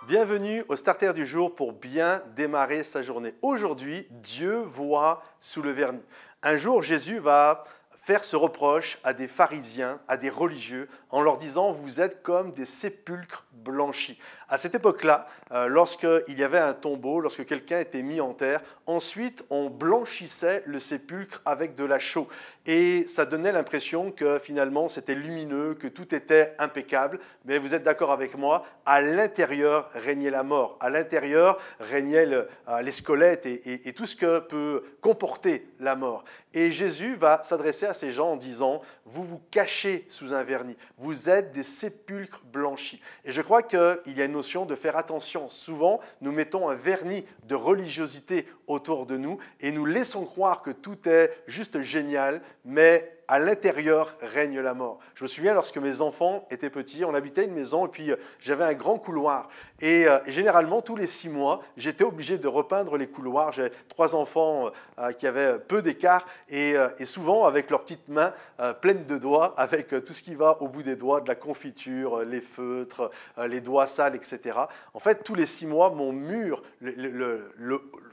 Bienvenue au Starter du jour pour bien démarrer sa journée. Aujourd'hui, Dieu voit sous le vernis. Un jour, Jésus va faire ce reproche à des pharisiens, à des religieux, en leur disant « vous êtes comme des sépulcres blanchis ». À cette époque-là, lorsqu'il y avait un tombeau, lorsque quelqu'un était mis en terre, ensuite on blanchissait le sépulcre avec de la chaux. Et ça donnait l'impression que finalement c'était lumineux, que tout était impeccable. Mais vous êtes d'accord avec moi, à l'intérieur régnait la mort. À l'intérieur régnaient les squelettes et tout ce que peut comporter la mort. Et Jésus va s'adresser à ces gens en disant « vous vous cachez sous un vernis, vous êtes des sépulcres blanchis ». Et je crois qu'il y a une notion de faire attention. Souvent, nous mettons un vernis de religiosité autour de nous et nous laissons croire que tout est juste génial, mais à l'intérieur règne la mort. Je me souviens lorsque mes enfants étaient petits, on habitait une maison et puis j'avais un grand couloir. Et généralement, tous les 6 mois, j'étais obligé de repeindre les couloirs. J'ai 3 enfants qui avaient peu d'écart et souvent avec leurs petites mains pleines de doigts, avec tout ce qui va au bout des doigts, de la confiture, les feutres, les doigts sales, etc. En fait, tous les 6 mois, mon mur,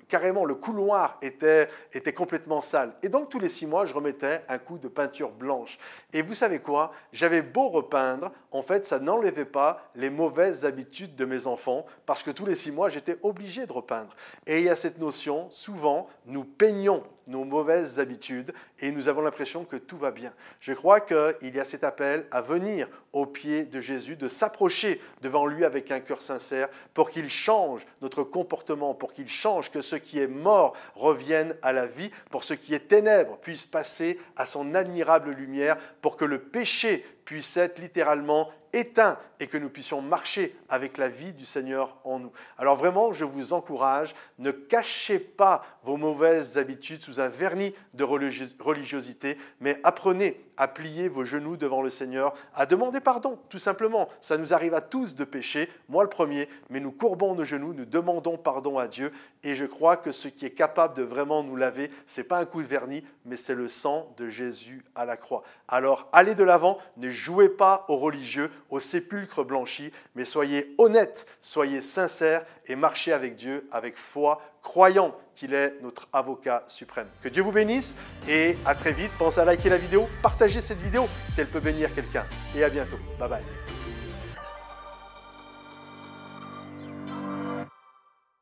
carrément le couloir était complètement sale. Et donc tous les 6 mois, je remettais un coup de peinture blanche. Et vous savez quoi? J'avais beau repeindre, en fait, ça n'enlevait pas les mauvaises habitudes de mes enfants parce que tous les 6 mois, j'étais obligé de repeindre. Et il y a cette notion, souvent, nous peignons nos mauvaises habitudes et nous avons l'impression que tout va bien. Je crois qu'il y a cet appel à venir aux pieds de Jésus, de s'approcher devant lui avec un cœur sincère pour qu'il change notre comportement, pour qu'il change, que ce qui est mort revienne à la vie, pour ce qui est ténèbres puisse passer à son admirable lumière, pour que le péché puisse être littéralement éteint et que nous puissions marcher avec la vie du Seigneur en nous. Alors vraiment, je vous encourage, ne cachez pas vos mauvaises habitudes sous un vernis de religiosité, mais apprenez à plier vos genoux devant le Seigneur, à demander pardon, tout simplement. Ça nous arrive à tous de pécher, moi le premier, mais nous courbons nos genoux, nous demandons pardon à Dieu et je crois que ce qui est capable de vraiment nous laver, ce n'est pas un coup de vernis, mais c'est le sang de Jésus à la croix. Alors allez de l'avant, ne jouez pas aux religieux, aux sépulcres blanchis, mais soyez honnêtes, soyez sincères et marchez avec Dieu avec foi, croyant qu'il est notre avocat suprême. Que Dieu vous bénisse et à très vite. Pensez à liker la vidéo, partagez cette vidéo si elle peut bénir quelqu'un. Et à bientôt. Bye bye.